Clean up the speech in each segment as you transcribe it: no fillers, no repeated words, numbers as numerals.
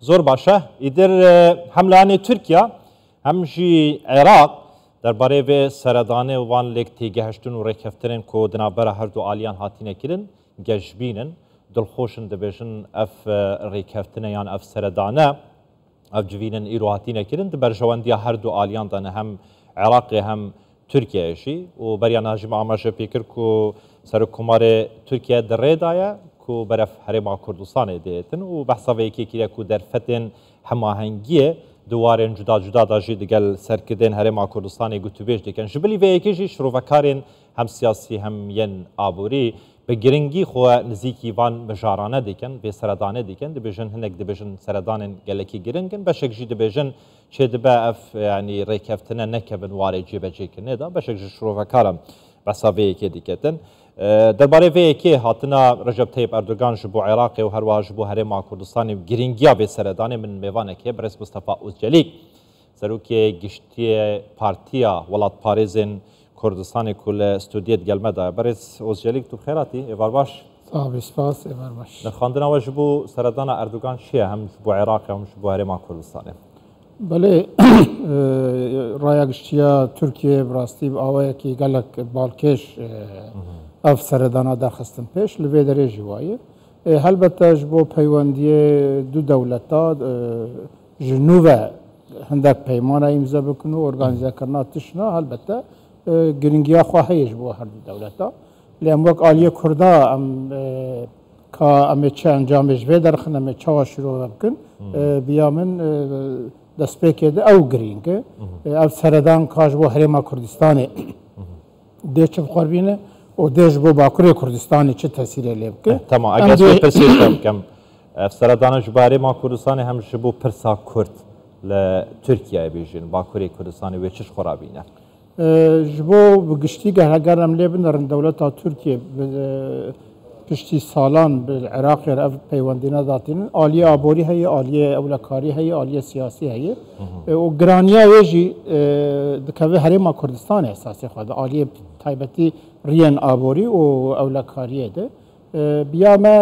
زور باشه ایدر حملانی ترکیه همجی عراق درباره و سردانه وان لیک تیگهشتن و ریکفترین کو دنابره هر دو آلیان هاتینه کرن گجبینن دلخوشن دبیجن اف ریکفتنه یان اف سردانه اف جوینن ایرو هاتینه کرن دبرجواندیا هر دو آلیان دانه هم عراق هم ترکیه ایشی و بریان هاجم آماجه پیکر کو سرکومار ترکیه در دایه کو برف هرما کردستان دیتن و بحثا ویکی که کو در فتن هماهنگیه دوارن جدا داجی دگل سرکردن هرما کردستان گوتوبیج دیکن جبلی ویکیجی شروعکارن هم سیاسی هم ین آبوری به گرنگی خو نزیکی وان مجارانه دیکن به سردانه دیکن دبیجن هنگ دبیجن سردانن گلکی گرنگن بشکجی دبیجن چه دبا اف یعنی ریکفتنه نکبن واره جیبه جیکنه دا بشکجی شروعکارم بحثا ویکی دیکتن درباره ویکی هاتنا رجب طیب اردوغان جبو عراق و هر واج جبو هرما کردستان گرینگیا به سردانه من میوانه که برس مصطفی اوزجلیک سروکی گشتی پارتیا ولات پاریزن کردستان کل استودیت گلمه دا برس اوزجلیک تو خیراتی ایوار باش صاحب سپاس ایوار باش نخواندنا و جبو سردانه اردوغان چیه هم جبو عراق هم جبو هرما کردستانه بله رای گشتیا ترکیه براستی آوه کی گلک بالکش اف سردانه درخستن پیش لوی دره جوایه البته جبو پیوندی دو دولتا جنوب هندک پیمانه امضا بکنه و ارگانیزه کرنا تشنا البته گرینگیا خواهی جبو هر دو دولتا لیم وقت آلیه کرده که امی چه انجامش وی درخن امی چه شروع بکن بیامن دست پیکده او گرینگه اف سردان کاش بو هرما کردستانه دیچ بخوربینه و دیش بو باکوری کردستانی چه تاثیری لیبکه تمام اگر اسم پرسیستم کم سردان جباری ما کردستانی هم جبو پرسا کرد لترکیه بیجین باکوری کردستانی و چش خرابینه جبو بگشتی که اگر هم لیبن در دولت ترکیه پشتی سالان بالعراق یا اف پیوندینا داتین آلیه آبوری هی آلیه اولکاری هی آلیه سیاسی هی و گرانیا ویجی دکوه هرما کردستان احساسی خواهد آلیه تایبتی ریان آبوری و اولکاریه ده بیامه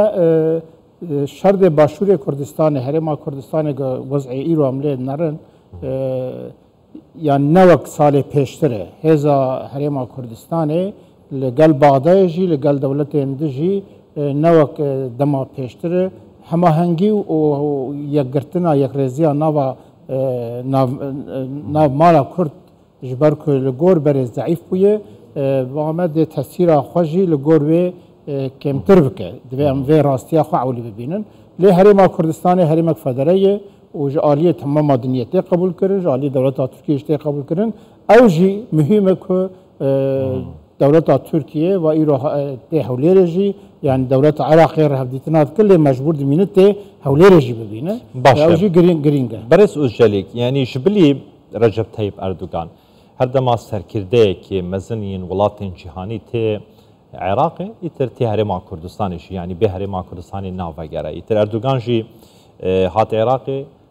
شرد باشور کردستان هرما کردستان وضعی ایرو عمله نرن یا نوک سال پیشتره هزا هرما کردستان لگل باغدایجی لگل دولت اندجی نوک دما پیشتره هماهنگی و یک گرتنا یک رزیا ناو مالا کرد جبر که لگور بر ضعیف بویه و آمد تاثیر خوشی لگور و کمتر بکه دوام و راستیا خو عولی ببینن لی هرما کردستان هرما فدراليه و جالیه تمام مدنیتی قبول کردن جالیه دولت ترکیه قبول کردن اوجی مهمه که دولت ترکیه و ایرو ده حولیرجی یعنی دولت عراق رهبدیتنات کل مجبور دمینت حولیرجی ببینه اوجی گرینگه برس اوزجلیک یعنی شبلی رجب طیب اردوغان هر دما سرکرده که مزنین ولاتین جهانی ته عراق ایتر تی هرما کردستانش یعنی به هرما کردستانی ناوگره ایتر اردوغان جی هات عراق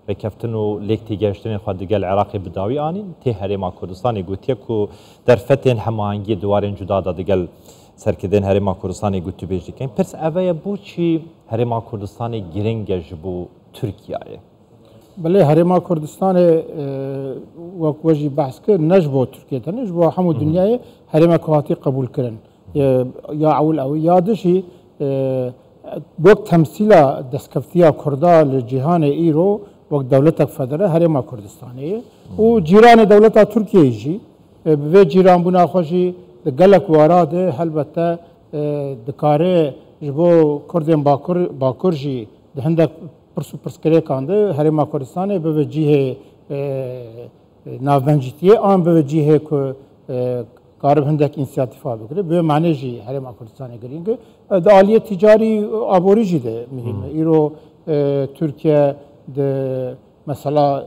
رکفتن و لیکتی گشتن خود دیگر عراق بداوی آنین تی هرما کردستانی گوتیه کو در فتن هماهنگی دوارن جدا دیگر سرکردن هرما کردستانی گوتی بیش دیگه پس اوه بو چی هرما کردستانی گرینگه جبو ترکیه بله هرما کردستان وجی بحث کرد نجبو ترکیه تا نجبو همو دنیای هرما کواتی قبول کردن یا اول او یادشی وقت تمثیل دستکفتیا کرده لجهان ایرو وقت دولت فدره هرما کردستانیه و جیران دولت ترکیه جی به جیران بنا خوشی گلک واراده البته دکاره جبو کردن باکر جی هندک پرسکری کانده هرما کردستانه به وجهه ناوبنجیتیه آن به وجهه که کارب هندک اینسیاتیفا بکره به معنی جی هرما کردستانه گرینگه دالیه تجاری آبوری جی ده مهمه ایرو ترکیه ده مثلا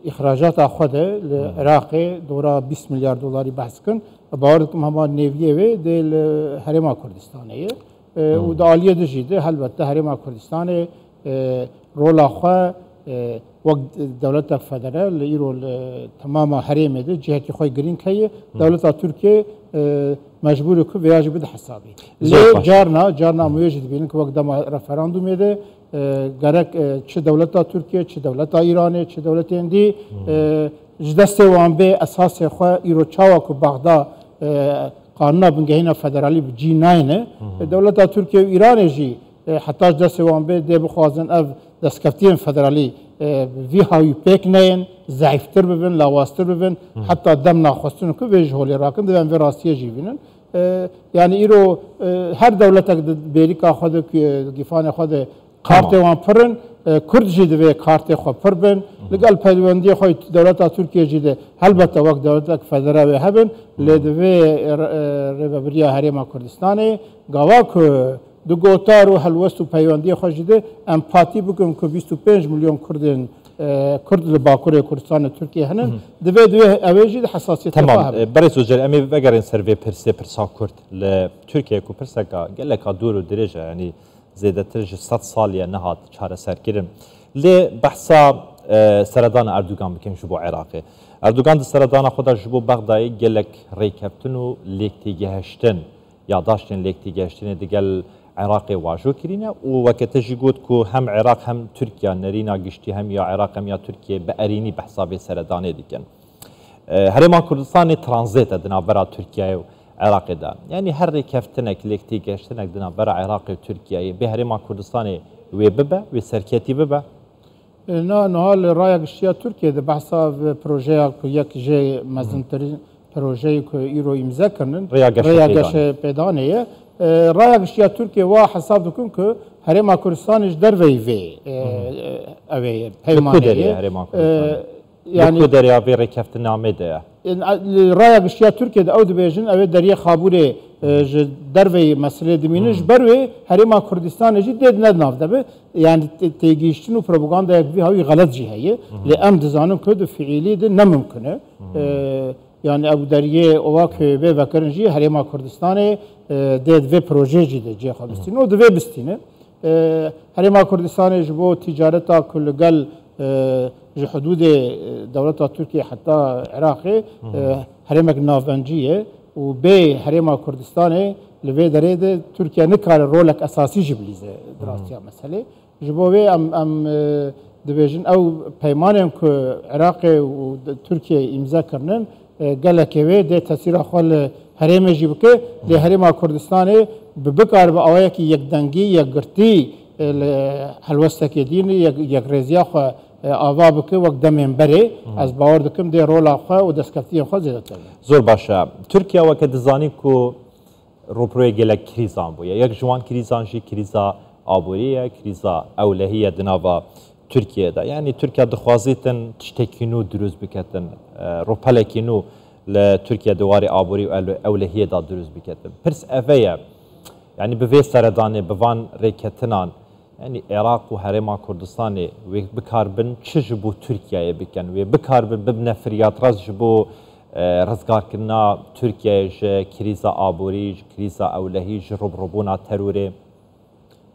اخراجات خود العراق دورا 20 میلیارد دلاری بحث کن باورد که ما نیویه و دل هرما کردستانه و دالیه دجیده البته هرما کردستانه رولا خو وقت دولت فدرال ایرو تمام حریم ده جهتی خوی گرین که دولت ترکیه مجبور که ویاج بده حسابی. لی جارنا موجود بینن که وقت دم رفراندوم ده گرک چه دولت ترکیه چه دولت ایرانه چه دولت هندی جدست وان به اساس خو ایرو چاوا که بغداد قانون بنگهینا فدرالی بجی ناینه دولت ترکیه و ایران جی حتی جدست وان به ده بخوازن اف دستکفتین فدرالی وی هایی پیک نین ضعیفتر ببین لاواستر ببین حتی دم ناخواستن که ویج هولی راکن دوام وی راستیه جی بینن یعنی ایرو هر دولت بیریکا خود گیفان خود کارت وان پرن کرد جی دوی کارت خود پر بین لگل پیوندی خود دولت ترکیه جی ده البته وقت دولت فدرالی هبن لدوی ریبریا حریم کردستانه گاوا که دو گوتار و هلوست و پیوندی خوشیده امپاتی بکن که 25 میلیون کرد لباکوری کردستان ترکیه هنن دوی اویجی ده حساسیت تمام برای وزیر امی بگرین سروی پرسا کرد لترکیه که پرسا گلکا دور و درجه یعنی زیده ترج 100 سالیه نهاد چاره سر کرن لی بحثا سردان اردوگان بکن جبو عراقی اردوگان ده سردان خدا جبو بغدای گلک ریکبتن و لیکتی گهشتن یا داشتن لیکتی گهشتن دیگل عراقي واجو كرينا ووقت جيقود كو هم عراق هم تركيا نرينا قشتي هم يا عراق هم يا تركيا بأريني بحساب سرداني ديكن هرمان كردستان ترانزيت دنا برا تركيا وعراق دا يعني هر كفتنك ليكتي قشتنك دنا برا عراق وتركيا بهرمان كردستان ويببا وسركيتي ببا نهال رايق اشياء تركيا ده بحساب بروجيه يك جي مزنترين بروجيه كو ايرو امضا كرنن رايق بيدانيه رايق اشياء تركيا وا حساب دكون كو هرما كردستان دروي في اوي هيمانيه يعني كو دريا في ركفت نامه ده رايق اشياء تركيا ده اود بيجن اوي دريا خابوري دروي مساله دمينش بروي هرما كردستان جد ندناف ده يعني تيجيشتنو بروباغندا يكفي هاي غلط جي هي لام دزانن كود فعلي ده نممكنه يعني ابو دريه اوك به وكرنجي هرما كردستان دید و پروژه جیده جه خالصینه و دوی بستینه هرما کردستان جبو تجارتا کلگل جه حدود دولت ترکیه حتی عراق هرما نافنجیه و به هرما کردستان لوی درید ترکیه نکار رولک اساسی جبلیزه دراستی مسئله جبو ام دویجن او پیمانم که عراق و ترکیه امضا کردن گلکه و ده تاثیر خال هریم جیبکه لی هریم کردستان ببکار با آوایی که یک دنگی یک گرتی هلوسته که دین یک رزیا خو آوا بکه وقت دمین بره از باور دکم ده رولا خو و دستکفتی خو زیاده تر زور باشه ترکیه وقت دزانی کو روپروی گلک کریزان بوده یک جوان کریزان جی کریزا آبوریه کریزا اولهیه دنوا ترکیه ده یعنی ترکیه دخوازیتن تشتکینو دروز بکتن روپلکینو لتركيا دواري آبوري وأولهية دا دروز بكتن برس أفيا يعني بفي سرداني بفان ريكتنان يعني عراق وهرما كردستاني بكاربن تشجبو تركيا بكن وبكاربن ببنا فريات رزجبو رزقار كنا تركيا كريزا آبوري كريزا أولهي ربربونا تروري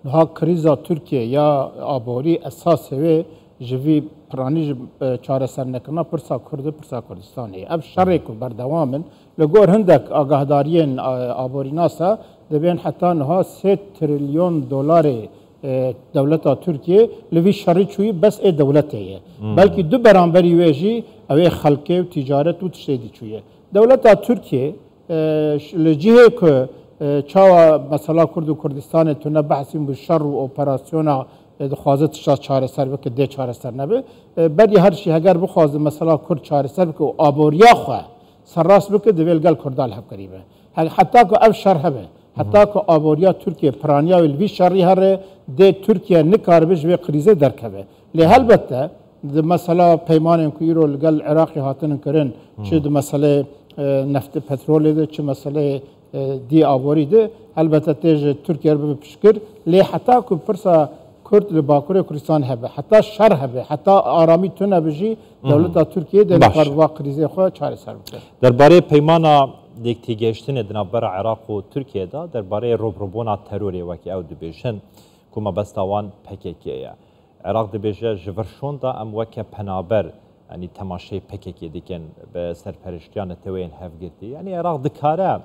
ها كريزا تركيا يا آبوري أساسي جوی پرانی چاره سر نکنا پرسا کرد پرسا کردستانی اب شرعی کو بردوامن لگور هندک آگاهداریین آبوریناسا دبین حتی نها 3 تریلیون دلار دولت ترکیه لوی شرعی چوی بس ای دولتیه بلکه دو برانبری ویجی اوی خلقه و تجارت و تشتیدی چویه دولت ترکیه لجیه که چاوا مثلا کرد و کردستان تونه بحثیم به شر و اپراسیونا دخوازت شاید چاره سر بکه ده چاره سر نبه بعدی هر چی اگر بخوازه مثلا کرد چاره سر بکه و آبوریا خواه سراس بکه دویل گل کردال حب قریبه حتی که اف شر هبه حتی که آبوریا ترکیه پرانیا و الوی شری هره ده ترکیه نکار بش و قریزه درکبه لی البته مثلا پیمانه که ایرو لگل عراقی هاتن کرن چه مثلا نفت پترول ده چه مثلا دی آبوری ده البته تیج ترکیه رو بپشکر لی حتی که پرسا کرد لباکوری کردستان هبه حتی شر هبه حتی آرامی تونه بجی دولت ترکیه در قربا قریزه خود چاره سر بکن درباره پیمانا دیکتی گشتن دنبر عراق و ترکیه درباره روبروبونا تروری وکی او دبیشن که مبستوان پکیکیه عراق دبیجه جورشون دا ام وکه پنابر یعنی تماشای پککی دیکن به سرپرشتیان توین هفگیتی یعنی عراق دکاره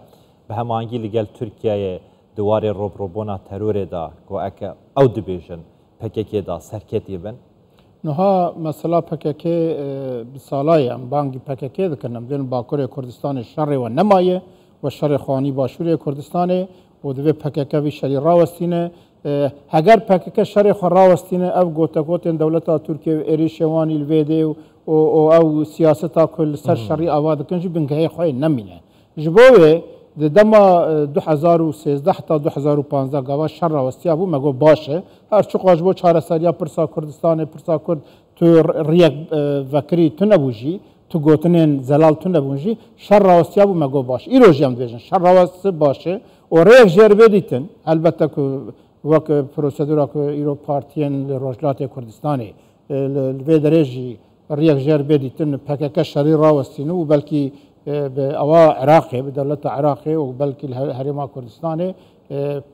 به همانگی لگل ترکیه دوار روبروبونا ترور دا گو اکه او دبیجن پککی دا سرکتی بن نها مثلا پککی بسالای ام بانگی پککی دکنم دین باکور کردستان شر و نمایه و شر خوانی باشور کردستان و دوی پککی وی شری راوستینه اگر پککی شر خو راوستینه او گوتگوتن دولتا ترکیه و ایریشوانی الویده او سیاستا کل سر شری آواد کنجی بنگهی خواه نمینه جبوه دما 2013 تا 2015 گاوا شر راوستی ابو مگو باشه هر چو قاجبو چاره سریا پرسا کردستان پرسا کرد تو ریک وکری تو نبوجی تو گوتنین زلال تو نبوجی شر راوستی ابو مگو باشه ای روزی هم دویجن شر راوستی باشه و ریک جربه دیتن البته که وک پروسیدورا که ایرو پارتین روجلات کردستانی الوی درجی ریک جربه دیتن پکک شری راوستینو و بلکی به اوا عراقی به دولت عراقی و بلکه هرما کردستان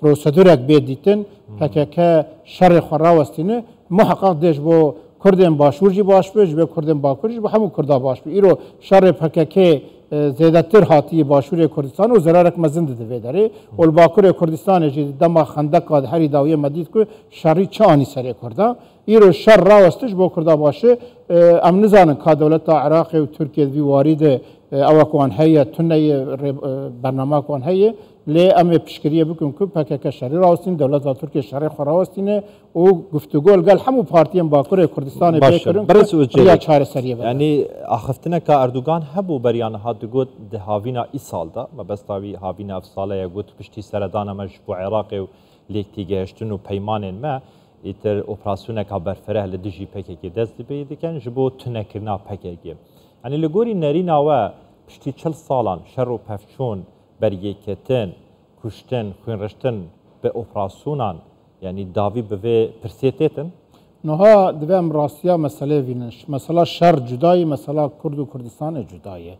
پروسیدورک بیدیتن پکک شر خراوستینه محقق دیش بو کردن باشورجی باش بج به کردن باکورجی به همون کردا باش بی ایرو شر پکک زیادتر هاتی باشور کردستان و زرارک مزند دوی داره و باکور کردستان جی دما خندق قاد هری داویه مدید که شری چانی سری کردا ایرو شر راوستش بو کردا باشه ام نزانن که دولت عراقی و ترکیه وی وارد او کوان هيا تني برنامه کوان هيا لی ام پیشگیری بکن که پکک شری راوستین دولت ترکیه شری خراوستینه و گفتگو قال همو پارتیم باکور کردستان بیکرن یا چاره سریه یعنی آخفتنه که اردوغان هبو بریان ها دگوت ده هاوینا ای سال دا ما بس تاوی هاوینا اف ساله یا گوت پشتی سردان مجبو عراقی و لیکتی گهشتن و پیمانین ما ایتر اپراسیونه که برفره لدجی پککی دست بیدکن جبو تنکرنا پککی یعنی لگوری نرینا و پشتی 40 سالان شر و پفچون بریکتن کشتن خوینرشتن به اپراسیونان یعنی داوی به پرسیتتن نها دوام راستیا مسئله وینش مثلا شر جدایی مثلا کرد و کردستان جدایه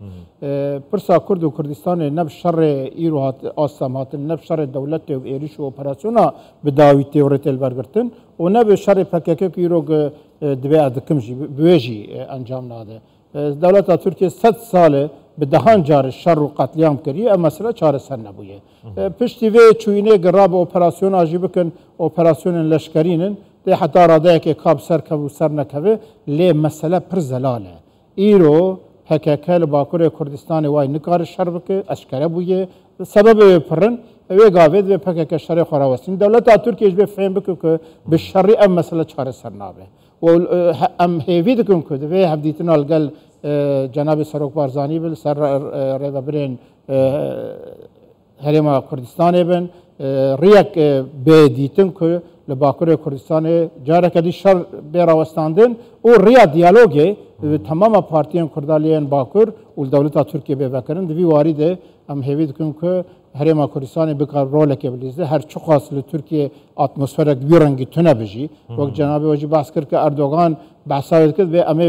پرسا کرد و کردستان نب شر ایرو آسام هاتن نب شر دولت و ایریش و اپراسیونا به داوی تئوریتل برگرتن و نب شر پکک ایرو دوی ادکمجی بویجی انجام ناده دولت ترکیه 100 ساله به دهان جار شر و قتلیام کردی اما مسئله چاره سر نبوده پشتی وی چوینه گراب اپراسیون آجی بکن اپراسیون لشکرینن ده حتی راده که کاب سر کبو سر نکوه لی مسئله پر زلاله ایرو حکاکل باکور کردستان وای نکار شر بکه اشکره بویه سبب پرن وی گاوید و پکک شر خراوستین دولت ترکیه به فهم بکه که به شری ام مسئله چاره سر نابه و ام هیوید کن که وی هفدیتنا الگل جناب سروک بارزانی بل سر ریوبرین هرما کردستان بن ریک بیدیتن که لباکور کردستان جاره کدی شر بیراوستاندن و ریا دیالوگه تمام پارتیان کردالیان باکور و دولت ترکیه بفکرند وی وارده ام هیوید کن که هرما کردستان بکار رول که بلیزه هر چه خاص لترکیه اتمسفرک بیرنگی تونه بجی وقت جناب وجی بحث کرد که اردوغان بحثایت کرد و امی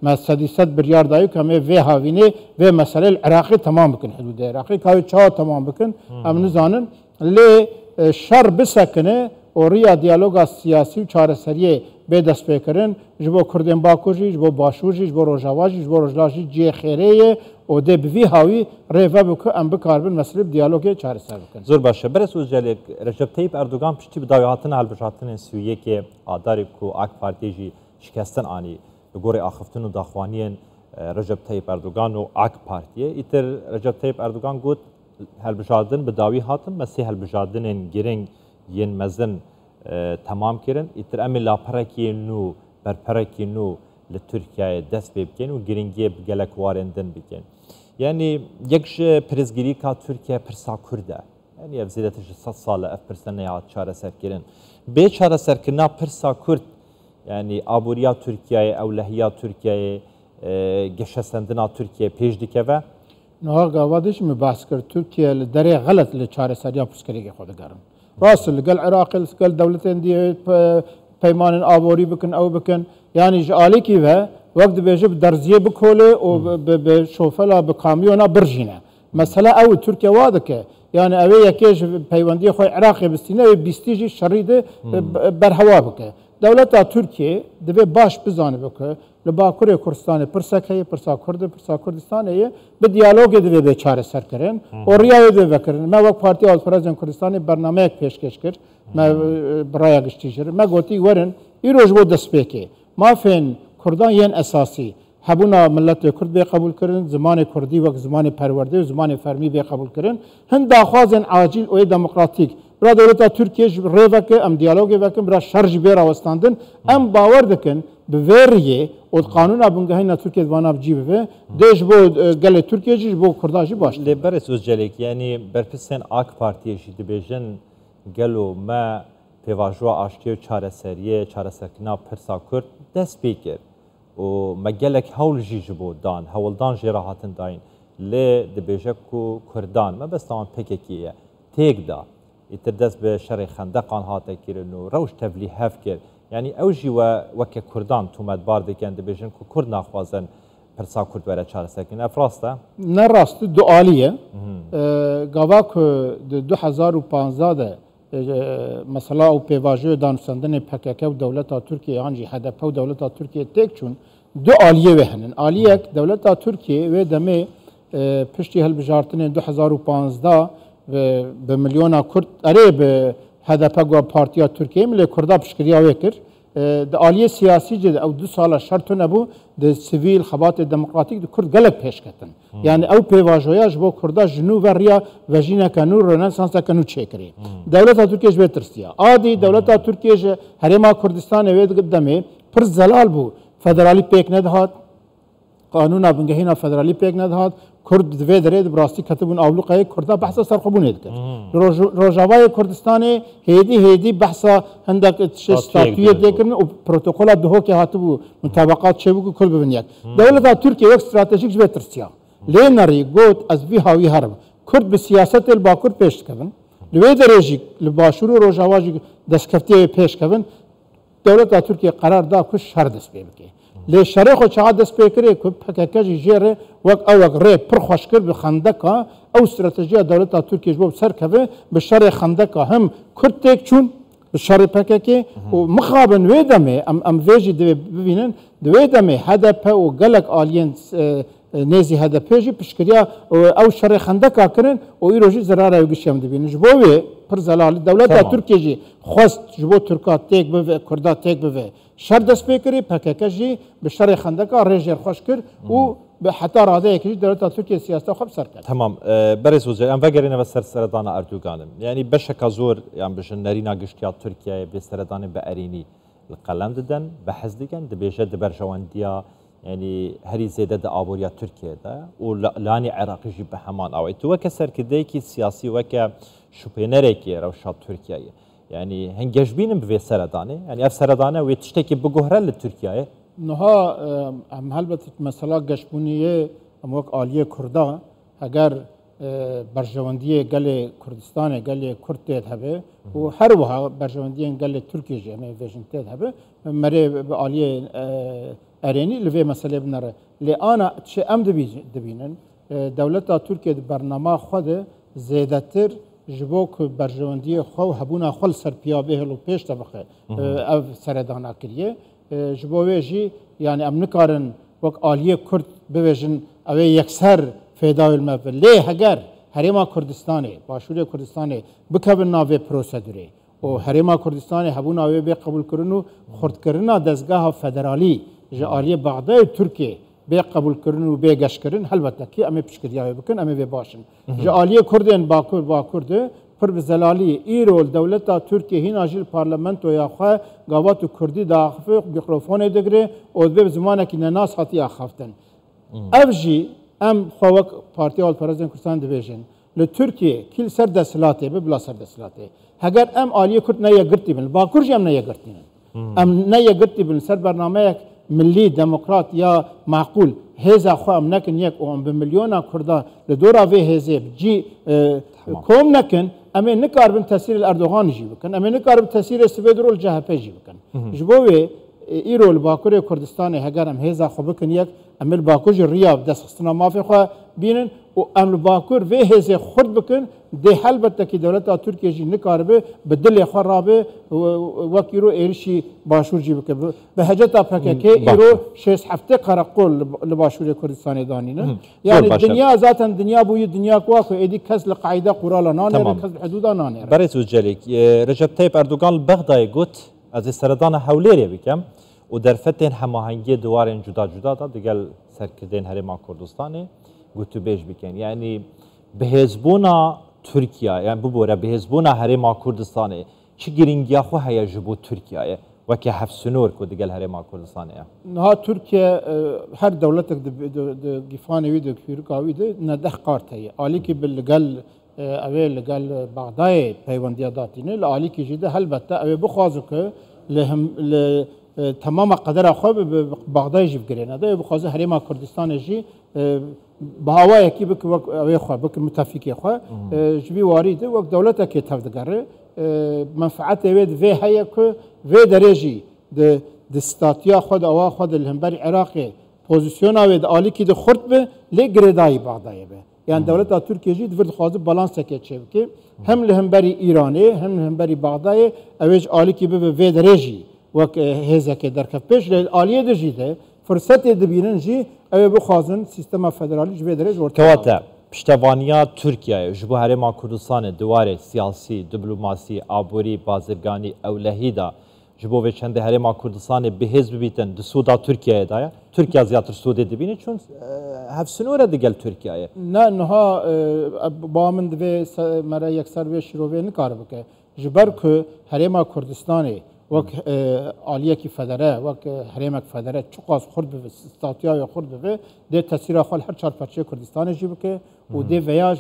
ما 100 بریار دایو که امی وی هاوینه و مسئله العراقی تمام بکن حدود عراقی که چه تمام بکن ام نزانن لی شر بسکنه و ریا دیالوگا سیاسی و چاره سریه به دست بکرن جبو کردن باکوجی جبو باشوجی جبو روجاواجی جبو روجلاجی جی خیریه و ده بوی هاوی ریفه بکو ام بکاربن مسئله دیالوگی چاره سر بکن زور باشه برس اوزجالیک رجب طیب اردوغان پشتی بدایاتن هلبجاتن سویه که آداری کو آک پارتیجی شکستن آنی گوری آخفتن و داخوانین رجب طیب اردوغان و آک پارتیه ایتر رجب طیب اردوغان گوت هلبجادن بداوی هاتن مسی هلبجادن گرنگ ین مزن تمام کردن ایتر امی لاپرکی نو برپرکی نو لترکیه دست بکن و گرنگی بگلک واردن بکن یعنی یکش پرزگیری که ترکیه پرسا کرده یعنی اف زیادتش 100 ساله اف پرسنه یا چاره سر کردن به چاره سر کردن پرسا کرد یعنی آبوریا ترکیه اولهیا ترکیه گشسندنا ترکیه پیش دیکه و نه گاوادش می بحث کرد ترکیه دره غلط لچاره سریا پشکری خود گرم راست لقل عراق لقل دولتين دي پیمان آبوری بکن او بکن یعنی جالی کی و وقت بیجب درزیه بکوله و بشوفلا بکامیونا برجینه مثلا او ترکیه واده که یعنی اوی یکیش پیوندی خوی عراقی بستینه و بیستیجی شرید برهوا بکه دولتا تورکیه دبی باش بزانه بکه لباکور کردستان پرسک هی پرسا کرد پرسا کردستان هی به دیالوگ دبی به چاره سر کردن و ریای دبی کردن ما وقت پارتی آلفرازن کردستان برنامه پیشکش کرد ما برای گشتیجر ما گویی ورن ایروز بود دست بکی ما فین کردان ین اساسی هبونا ملت کرد به قبول کردن زمان کردی و زمان پرورده و زمان فرمی به قبول کردن هند داخوازن عاجل و دموکراتیک برای دولت ترکیه ریوه که ام دیالوگی وکم برای شرج بیر آوستاندن ام باور دکن به وریه و قانون ابنگاهی ترکیه دوانا بجیب به دیش بود گل ترکیه جیش بود کرداجی باش. لبرس وزجلیک یعنی برپسن آک پارتیشی دبیجن گلو ما پیواجوا آشتی و چاره سریه چاره سکنا پرسا کرد دست بیکر و مگلک هول جیج بود دان هولدان جراحتن داین لی دبیجک کو کردان ما بس تمام پکیه تیگ دا يتردس بشري خندقان هاتا كيرنو روش تبلي هاف كير يعني اوجي وكا كردان تومد باردي كان دبيجن كو كرد ناخوازن برسا كرد ولا چار ساكن افراستا نه راست دو عالیه گاواک 2015 ده مثلا او پیواژه دانستندن پکک و دولت ترکیه هنجی هدف و دولت ترکیه تک چون دو عالیه وهنن عالیه دولت ترکیه و دمه پشتی هل بجارتن 2015 به میلیون کرد اره به هدف گو پارتیا ترکیه ملی کردا پشکریا وکر د عالیه سیاسی جد او 2 سال شرط نبو د سیویل خبات دموکراتیک د کرد گلک پیش کتن یعنی او پیواژویاج بو کردا جنو و ریا و جینا کنو رنسانس کنو چکری دولت ترکیه به ترسیا عادی دولت ترکیه هرما کردستان وید قدمه پر زلال بو فدرالی پیک ندهات قانون ابنگهینا فدرالی پیک ندهات کرد دوی درید براستی کتبون اولوقای کردا بحث سرخبون هید کرد روجاوای کردستان هیدی بحثا هندک استاتویه دیکرن و پروتوکول دهو که هاتبو مطابقات چه بو کل ببینید دولت ترکیه یک استراتژیک جبه ترسیا لینری گوت از وی هاوی هرب کرد به سیاست الباکور پیش کردن لوی درجی لباشورو روجاواجی دستکفتی پیش کردن دولت ترکیه قرار دا کش شر دست بکه لی شرح و چه دست پیکری که پککجی جیره وقت اوق ری پر خوشکر به خندقه او استراتژی دولت ترکیه جواب سر که به شر خندقه هم کرد تک چون به شر پککی و مخابن ویدمه ام ویجی ببینن دویدمه هدف و گلک آلین نزی هدفی پشکریا او شر خندقه کرن و ایروجی زراره وگشیم دبین جبوی پر زلال دولت ترکیه خواست جبو ترکات تک به کردا تک به شر دست پیکری پککجی به شر خندقه رژر خوش کرد و به حتی راده یکی دولت ترکیه سیاست خوب سر کرد. تمام برز وزیر ام وگرینه و سردان اردوغانم یعنی بشک زور یعنی بشن نرینا گشتیات ترکیه به سردان به ارینی القلم دادن به حز دیگن دبیجه دبرجواندیا يعني هري زيادة دا آبوريا تركيا دا ولاني عراقي جي بهمان أو تو وكسر كديكي سياسي وكا شوبينريكي روشات تركيا يعني هنجش بينم بفي سرداني يعني اف سردانه ويتشتكي بجوهره لتركيا نها هم هلبت مثلا گشبونیه اموک آلیه کردا اگر برجواندیه گل کردستان گل کرد تید هبه و هر وها برجواندیه گل ترکیه جمعه ویژن تید هبه مره آلیه ارینی لوی مسئله بناره لی آنا چه ام دبینن دولت ترکیه برنامه خود زیادتر جبوک برجواندی خو هبونا خل سرپیا بهلو پیش طبقه اف سردانا کریه جبویجی یعنی ام نکارن وک آلیه کرد بویژن اوی یکسر فدای المفل لی هگر هرما کردستانه باشور کردستانه بکبن ناوی پروسیدوری و هرما کردستانه هبونا اوی به قبول کرنو خرد کرنا دستگاه فدرالی جالیه بعدای ترکیه به قبول کردن و به گشت کردن البته که امی پشکریایی بکن امی به باشن جالیه کردن باکرده پر بزلالی ایرول دولت ترکیه هین آجیل پارلمنت و یا خواه گاوات کردی داخل میکروفون دگره و به زمانه که نناس حتی آخفتن افجی ام خواه پارتی آل پرزن کردن دویژن لترکیه کل سر دستلاته به بلا سر دستلاته اگر ام آلیه کرد نیا گرتی بن باکرج ام نیا گرتی ام نیا گرتی بن سر برنامه ملی دموکرات یا معقول هزا خوام نکن یک و به میلیون کردا لدورا وی هزه جی کوم نکن اما نکاربن تاثیر اردوغان جی بکن اما نکاربن تاثیر سویدرول جهپه جی بکن جبوی ایرول باکور کردستان هگرم هزا خو بکن یک اما باکوج ریاب دست خستنا مافی خو بینن و ام باکور و هز خود بکن ده البته که دولت ترکیه جی نکاربه به دل خرابه وقت ایرو ایرشی باشور جی بکه به حجت پکه ایرو 6 هفته قرقل لباشور کردستان دانینه یعنی دنیا ذاتا دنیا بوی دنیا کو که ایدی کس لقاعده قرال نانه کس حدود نانه برای وجهلیک رجب طیب اردوغان بغداد گوت از سردان حولیری بکم و در فتن هماهنگی دوارن جدا جدا دا دیگل سرکردن هرما کردستانه گوتو بیش بکن یعنی به حزبونا ترکیه یعنی ببوره به حزبونا هرما کردستانه چی گرینگی خو هیا جبو ترکیه و که هفت سنور کو دیگل هرما کردستانه نه ترکیه هر دولتك گیفانه وید کیرکاوی ده ندخ قارته عالی کی بالگل اوی لگل بغداد پیوندی داتینه عالی کی جده البته اوی بخوازو که لهم تمام قدر خو بغداد جیب گرینه ده بخوازه هرما کردستان جی بهوای کی بک اوی خو بک متفقی خو جبی وارده وقت دولت کی تفدگره منفعت وید و هيا که و درجی د استاتیا خود اوا خود الهمبر عراقي پوزیشن اوید عالی کی د خرد به لگردای بغداد به یعنی دولت ترکیه جی دور خواز بالانس که چه که هم الهمبر ایرانی هم الهمبر بغداد اوج عالی کی به و درجی وک هزا که در کف پیش عالیه دجیده فرصت دبیرن جی او بخوازن سیستم فدرالی جو درج ورته پشتوانیا ترکیه جبو هرما کردستان دواره سیاسی دیپلماسی آبوری بازرگانی اولهیدا جبو و چند هرما کردستان به حزب بیتن د سودا ترکیه دایا ترکیه زیاتر سوده دبینه چون هف سنوره دیگل ترکیه نه نها بامند و مرا یکسر و شروع نکار بکه جبر که هرما کردستانی وک عالیه کی فدره وک حرمک فدره چقاس خورد به استاتیا یا خورد به ده تاثیر خال هر چهار پارچه کردستان جیب که و ده ویاج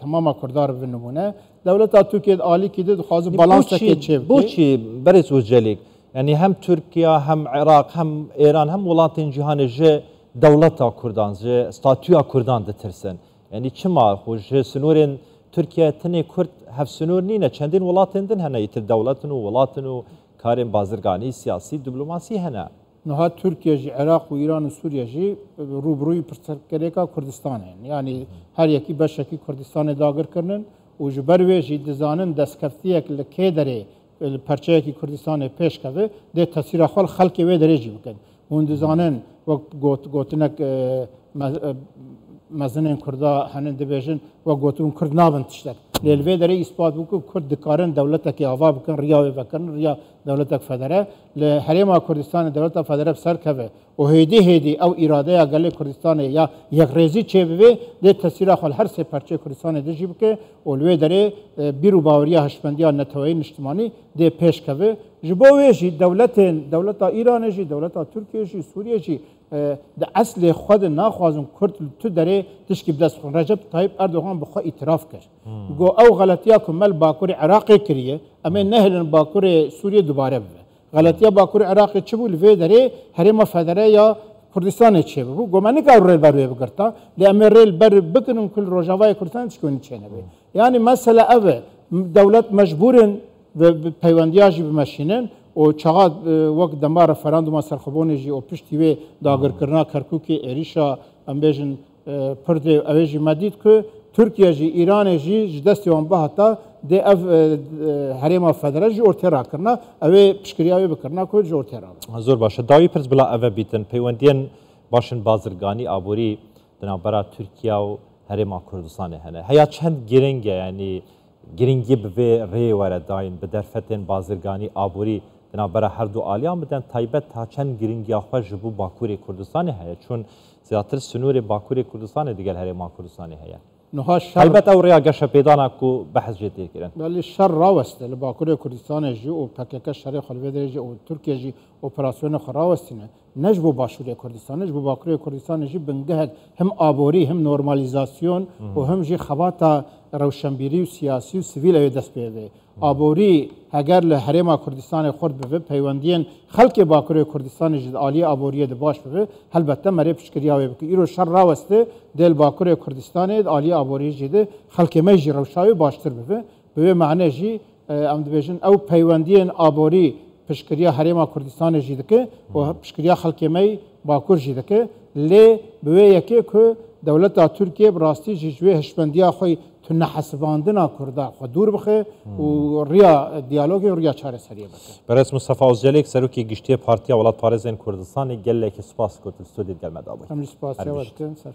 تمام کردار به نمونه دولت ترکیه عالی کی ده خواز بالانس که چه بوچی برای وجهلیک یعنی هم ترکیه هم عراق هم ایران هم ولاتین جهان ج دولت کردان ج استاتیا کردان ده ترسن یعنی چما خوش سنورن ترکیه تنی کرد هف سنور نینه چندین ولاتین دن هنه ایتر دولتن و ولاتن و کارن بازرگانی سیاسی دیپلماسی هنه نها ترکیه جی عراق و ایران و سوریه جی روبروی پرسکریکا کردستان هن یعنی هر یکی بشکی کردستان داگر کرنن و جبروی جی دزانن دستکفتیه که لکه داره پرچه کی کردستان پیش که ده تاثیر خال خلق و داره جی بکن اون دزانن وقت گوتنک مزنن کردا هنن دبیجن و گوتون کرد نابن تشتک لیلوی داره اثبات بکن کرد دکارن دولتک آوا بکن ریاوی بکن ریا دولتک فدره لحرما کردستان دولت فدره سر که و هیدی او اراده اگل کردستان یا یک ریزی چه بوی ده تاثیر خال هر سه پرچه کردستان دجی بکه اولوی داره بیرو باوریا هشمندیا نتوی نشتمانی ده پیش که جبوی جی دولت ایران جی دولت ترکیه جی سوریه جی ده اصل خود ناخوازم کرد تو داره تشکیب دست خون رجب طیب اردوغان بخوا اعتراف کرد گو او غلطیا کمل باکور عراقی کریه اما نهلن باکور سوریه دوباره بوه غلطیا باکور عراقی چه بو لوی داره هرما فدره یا کردستان چه بو گو من نکار ریل بروی بگرتا لی اما ریل بر بکنم کل روژاوای کردستان چکونی چه نبی یعنی مسئله اوه دولت مجبورن و پیوندیاجی بمشینن و چقدر وقت دما رفراندوم سرخوبونی جی و پشتی و داگر کرنا کرکوکی ایریشا امبیجن پرده اویجی مدید که ترکیه جی ایران جی دستی وان به حتا ده اف حریم فدرال جی اورترا کرنا اوی پشکریاوی بکرنا که جی اورترا زور باشه داوی پرس بلا اوه بیتن پیوندین باشن بازرگانی آبوری دنابرا ترکیه و حریم کردستان هنه هیا چند گرنگه یعنی گرنگی به ری ورد داین به درفتن بازرگانی آبوری دنابرا هر دو آلیان بدن تایبت تا چند گرنگی آخوا جبو باکوری کردستان هیا چون زیادتر سنور باکوری کردستان دیگر هریم کردستان هیا البته او ریا گشه پیدا نکو بحث جدی کردن ولی شر راوسته لباکوری کردستان جی و پکک شری خلوی درجه و ترکیه جی اپراسیون خراوستینه نجبو باشوری کردستان نجبو باکوری کردستان جی بنگه هم آبوری هم نورمالیزاسیون و هم جی خباتا روشنبیری و سیاسی و سیویل اوی دست بیده آبوری اگر لحرما کردستان خورد به پیوندین خلق باکوری کردستان جد عالی آبوری ده باش به البته مری پشکریاوی بک ایرو شر راوسته دل باکوری کردستان عالی آبوری جد خلق میجی روشاوی باشتر به معنی جی ام دبیجن او پیوندین آبوری پشکریا حرما کردستان جد که و پشکریا خلق می باکور جد که لی به یکی که دولتا ترکیه براستی جوی هشبندیا خوی تو نحسباندنا کردا خو دور بخه و ریا دیالوگ و ریا چاره سریه بکه. برس مصطفی اوزجلیک سروکی گشتی پارتیا ولات پارێزên کوردستانی gelekî spas got stûdî gelme dabû. Em ji spasiyê westin serkef.